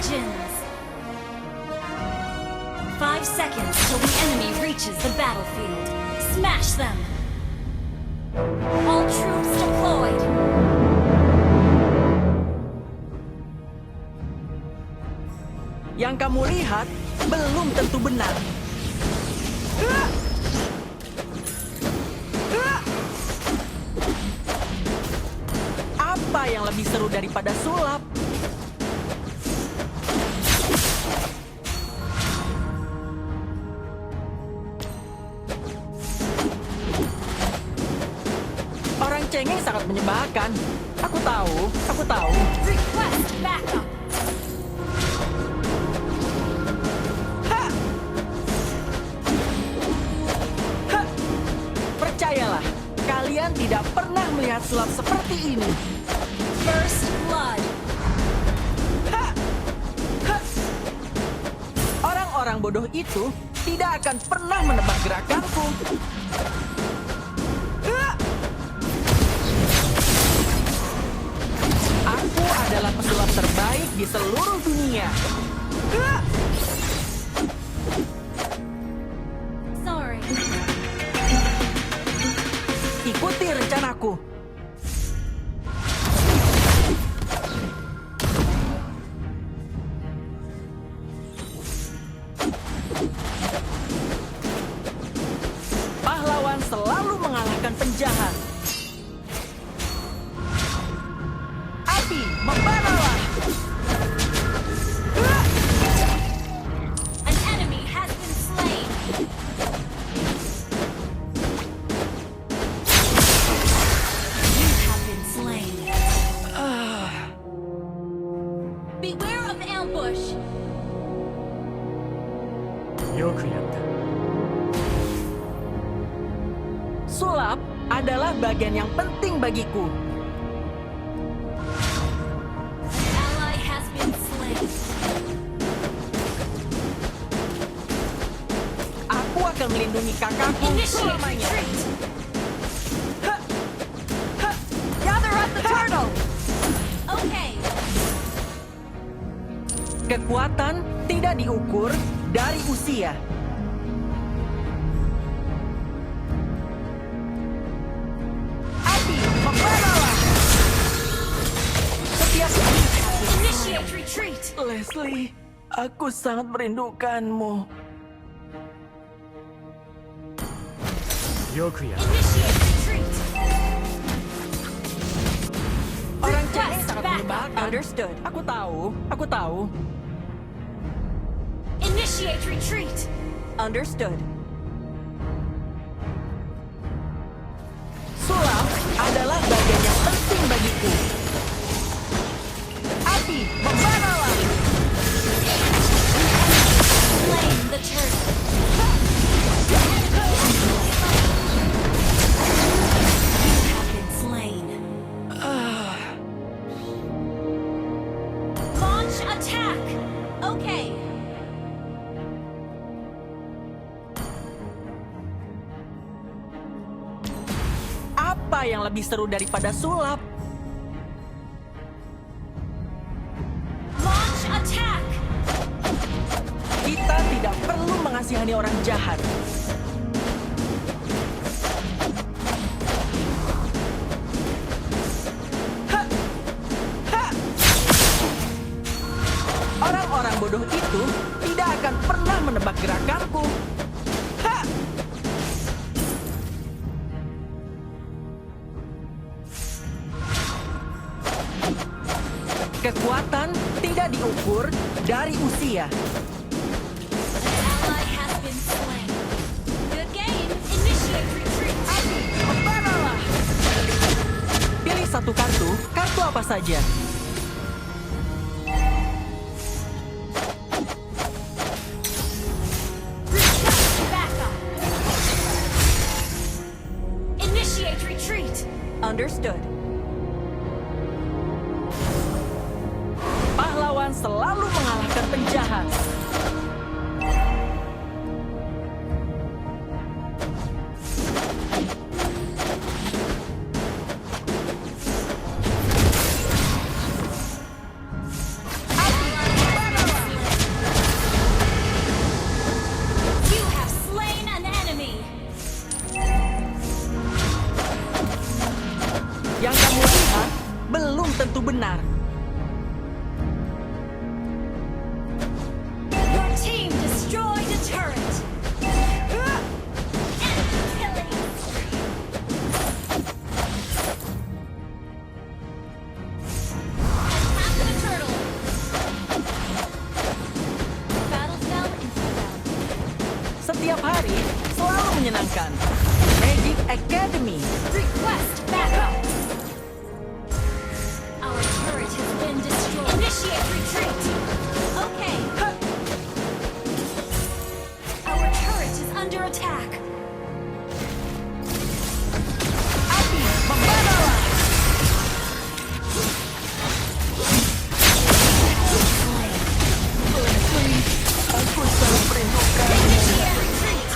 Legends! 5 seconds till the enemy reaches the battlefield. Smash them! All troops deployed! Yang kamu lihat belum tentu benar. Apa yang lebih seru daripada sulap? Orang cengeng sangat menyebalkan. Aku tahu. Request backup! Percayalah, kalian tidak pernah melihat sulap seperti ini. First blood! Orang-orang bodoh itu tidak akan pernah menebak gerakanku. Aku adalah pesulap terbaik di seluruh dunia. Sorry. Ikuti rencanaku. Pahlawan selalu mengalahkan penjahat. Api, membaralah! An enemy has been slain! You have been slain. Beware of ambush! よくやった。 Sulap adalah bagian yang penting bagiku. An ally has been slain. Aku akan melindungi kakakku Initiate selamanya. retreat! Gather up the turtle! Okay, Kekuatan tidak diukur dari usia. Api, membaralah! Setiap initiate retreat! Leslie, aku sangat merindukanmu. よくやった。 Initiate retreat! Orang Request cengeng sangat backup. menyebalkan. Understood. Aku tahu. Initiate retreat! Understood. Sulap adalah bagian yang penting bagiku. Api, membaralah! Slain the turtle! You have been slain. Launch attack! Okay. Apa yang lebih seru daripada sulap? Launch attack! Kita tidak perlu mengasihani orang jahat. Ha! Ha! Orang-orang bodoh itu tidak akan pernah menebak gerakanku. Ha! Kekuatan tidak diukur dari usia. Ally has been slain. Good game. Initiate retreat. Membaralah! Pilih satu kartu apa saja? Request backup. Initiate retreat. Understood. Pahlawan selalu mengalahkan penjahat. menyenangkan. Magic Academy. Request backup. Our turret has been destroyed. Initiate retreat. Okay. Our turret is under attack. Api membaralah. Aku sangat merindukan. Initiate retreat.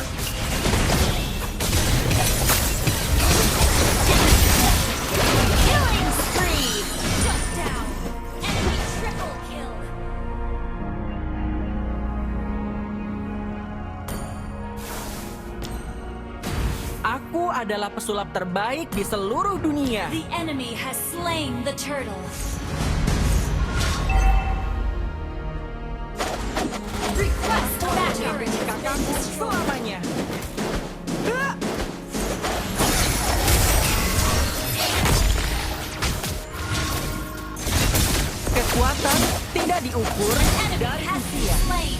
Killing spree. Shut down. Enemy triple kill. Aku adalah pesulap terbaik di seluruh dunia. The enemy has slain the turtle. Request backup. Kakakku selamanya. Kekuatan tidak diukur Enemy dari has been usia. slain.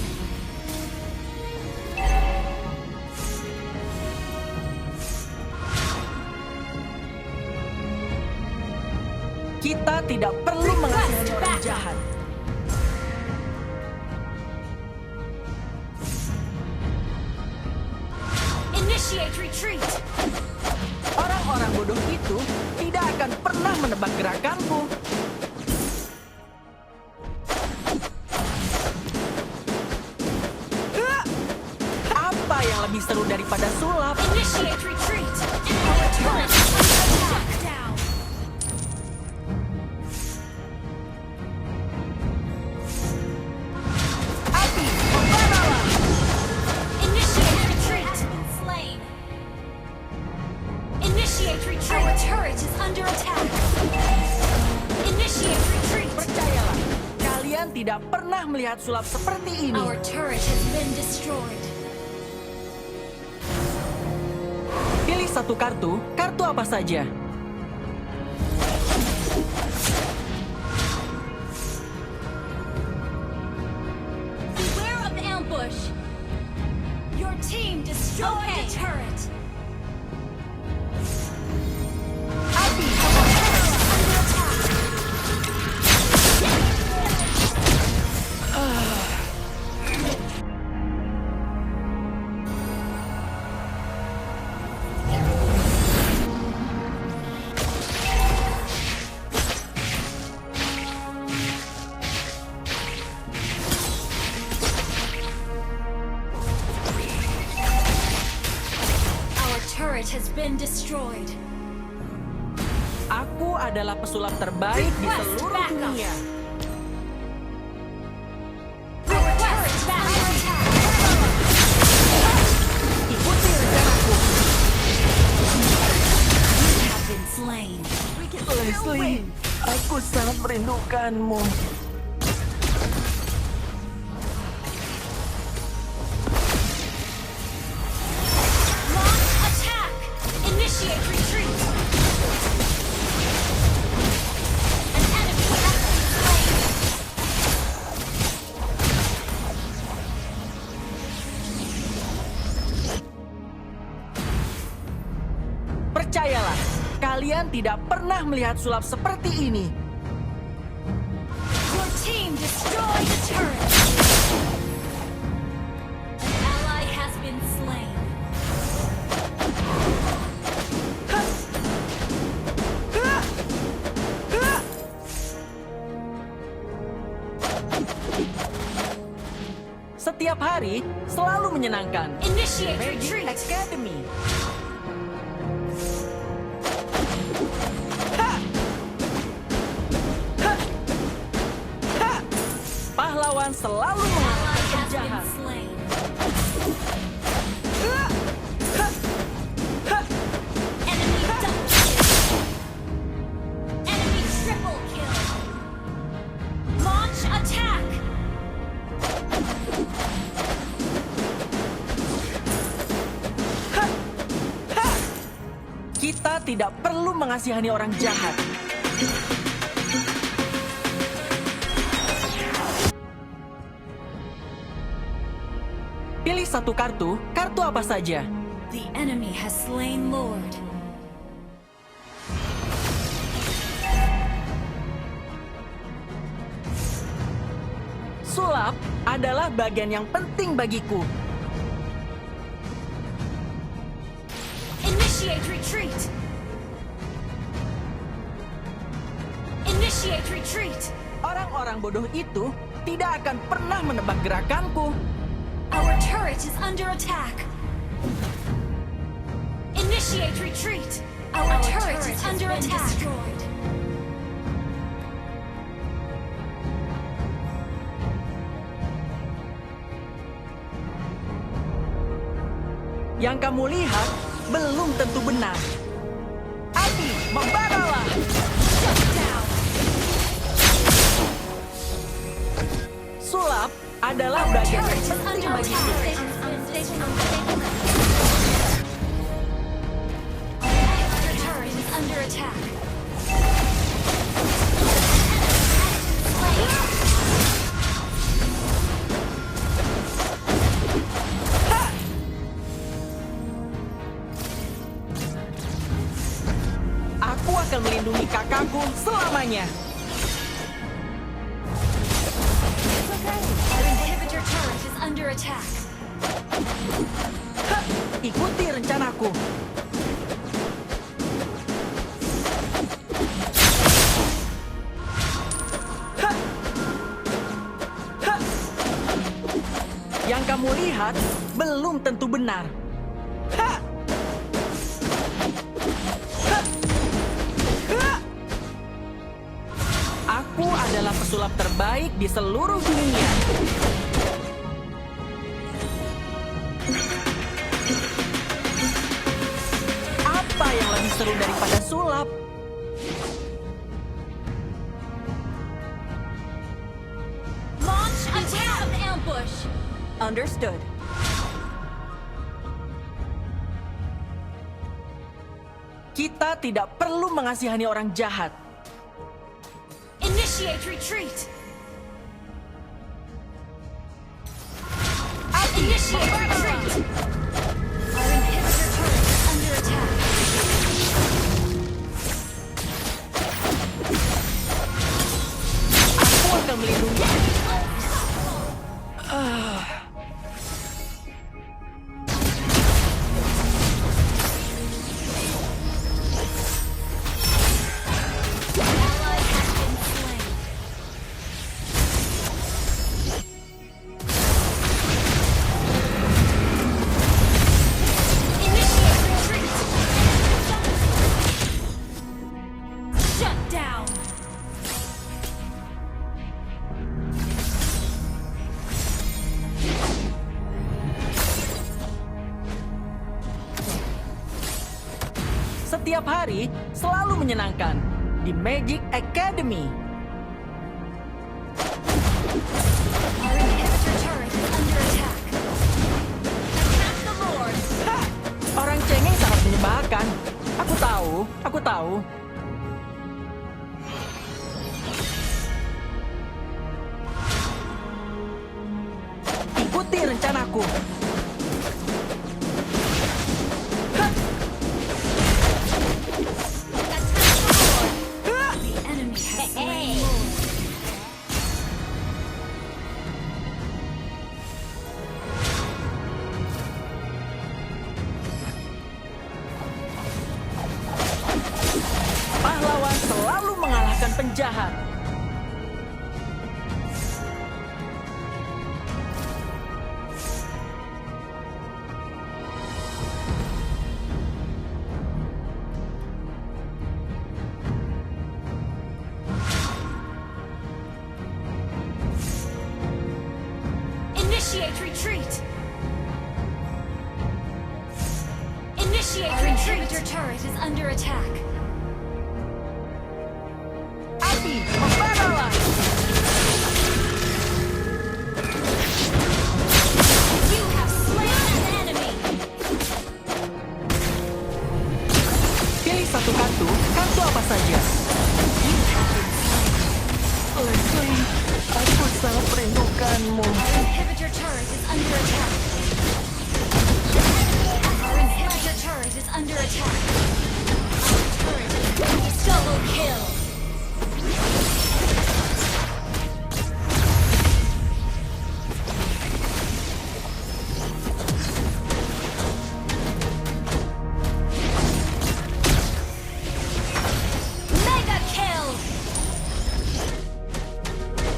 Kita tidak perlu mengasihani orang jahat. Initiate retreat. Orang-orang bodoh itu tidak akan pernah menebak gerakanku. Apa yang lebih seru daripada sulap? Initiate retreat. Our turret is under attack. Down. Api membaralah. Initiate retreat. Has been slain. Initiate retreat. Our turret is under attack. Initiate retreat. Percayalah, kalian tidak pernah melihat sulap seperti ini. Our turret has been destroyed. Pilih satu kartu, kartu apa saja. Beware of ambush. Your team destroyed the turret. Api Under attack. Our turret has been destroyed. Aku adalah pesulap terbaik di Request seluruh backup. dunia. Our turret is under attack. Ikuti rencanaku. You have been slain. Leslie, aku sangat merindukanmu. Launch attack. Initiate retreat. An enemy has been slain. Percayalah, kalian tidak pernah melihat sulap seperti ini. Your team destroyed the turret. An ally has been slain. Setiap hari selalu menyenangkan. Initiate Magic retreat. Academy. Pahlawan selalu Ally mengalahkan has been penjahat. slain. Enemy double kill. Enemy triple kill. Launch attack. Kita tidak perlu mengasihani orang jahat. Pilih satu kartu, kartu apa saja. The enemy has slain Lord. Sulap adalah bagian yang penting bagiku. Initiate retreat. Initiate retreat. Orang-orang bodoh itu tidak akan pernah menebak gerakanku. Our turret is under attack. Initiate retreat. Our turret is under attack. Destroyed. Yang kamu lihat belum tentu benar. Api, membaralah! Shut down. Sulap adalah Our bagian turret yang is penting under bagiku. attack. Our turret is under attack. Aku akan melindungi kakakku selamanya. Our inhibitor turret is under attack. Hah, ikuti rencanaku. Hah. Hah. Yang kamu lihat belum tentu benar. Hah. Hah. Hah. Aku adalah pesulap terbaik di seluruh dunia. Apa yang lebih seru daripada sulap? Launch attack ambush. Understood. Kita tidak perlu mengasihani orang jahat. Initiate retreat. Initiate retreat. Our inhibitor turret is under attack. Aku akan melindungi. Ally has been slain. Initiate retreat. Shut down. Setiap hari selalu menyenangkan di Magic Academy. Our inhibitor turret is under attack. Attack the Lord. Hah, orang cengeng sangat menyebalkan. Aku tahu. Ikuti rencanaku. Hah, Attack the Lord. hah. The enemy has slain Lord. Pahlawan selalu mengalahkan penjahat. Initiate retreat. Initiate retreat. Inhibitor turret is under attack. Api, membaralah! You have slain an enemy. Pilih satu kartu apa saja. You have been slain. Leslie, aku sangat merindukanmu. Our inhibitor turret is under attack. Our inhibitor turret is under attack. Our turret is double kill. Mega kill.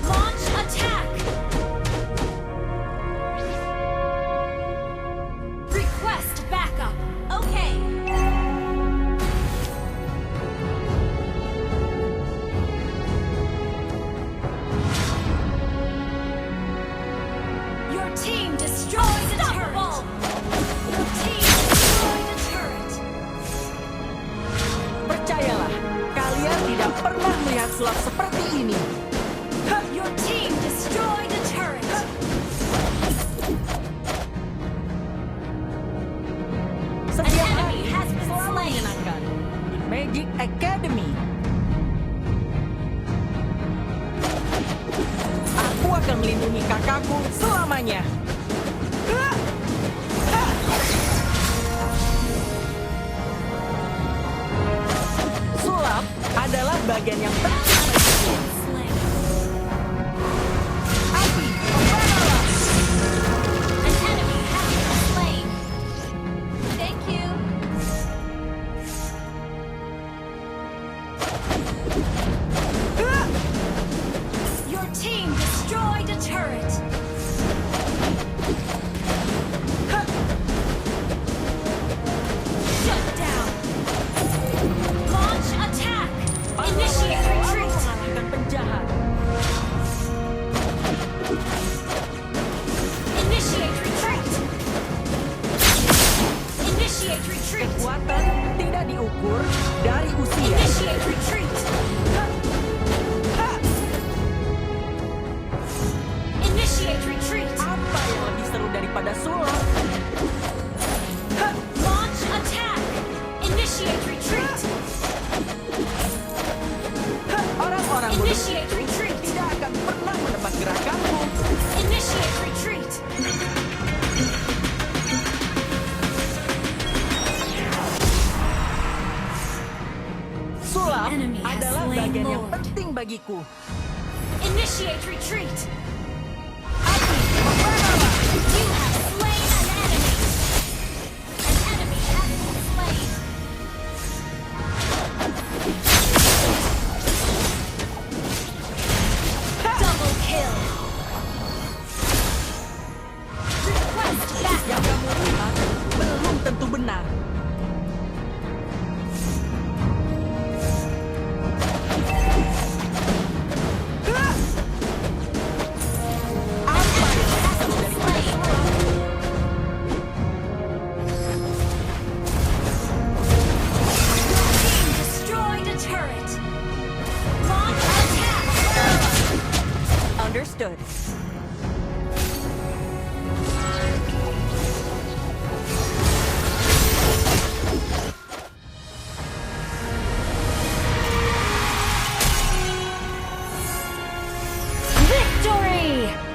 Launch attack. Request backup. Okay. Your team destroyed the turret. Your team destroyed the turret. Percayalah, kalian tidak pernah melihat sulap seperti ini. Your team destroyed the turret. Setiap An hari enemy has been selalu slain. menyenangkan. Di Magic Academy. Aku akan melindungi kakakku selamanya. Sulap adalah bagian yang penting. Slain. Api, pembalalah. An enemy has been slain. Thank you. Your team destroyed a turret. Shut down. Launch attack. Initiate retreat. Mengalahkan penjahat. Initiate retreat. Initiate retreat. Kekuatan tidak diukur dari usia. Initiate retreat. Initiate retreat. Apa yang lebih seru daripada sulap? Launch attack. Initiate retreat. Orang-orang bodoh Initiate retreat. tidak akan pernah menebak gerakanku. Initiate retreat. Sulap Enemy has adalah slain bagian yang Lord. penting bagiku. Initiate retreat. Api, pembalalah. You have slain an enemy. An enemy has been slain. Double kill. Request Yang backup. kamu lihat belum tentu benar. Apa yang lebih seru daripada sulap? Team destroyed a turret. Launch attack. Understood. Victory!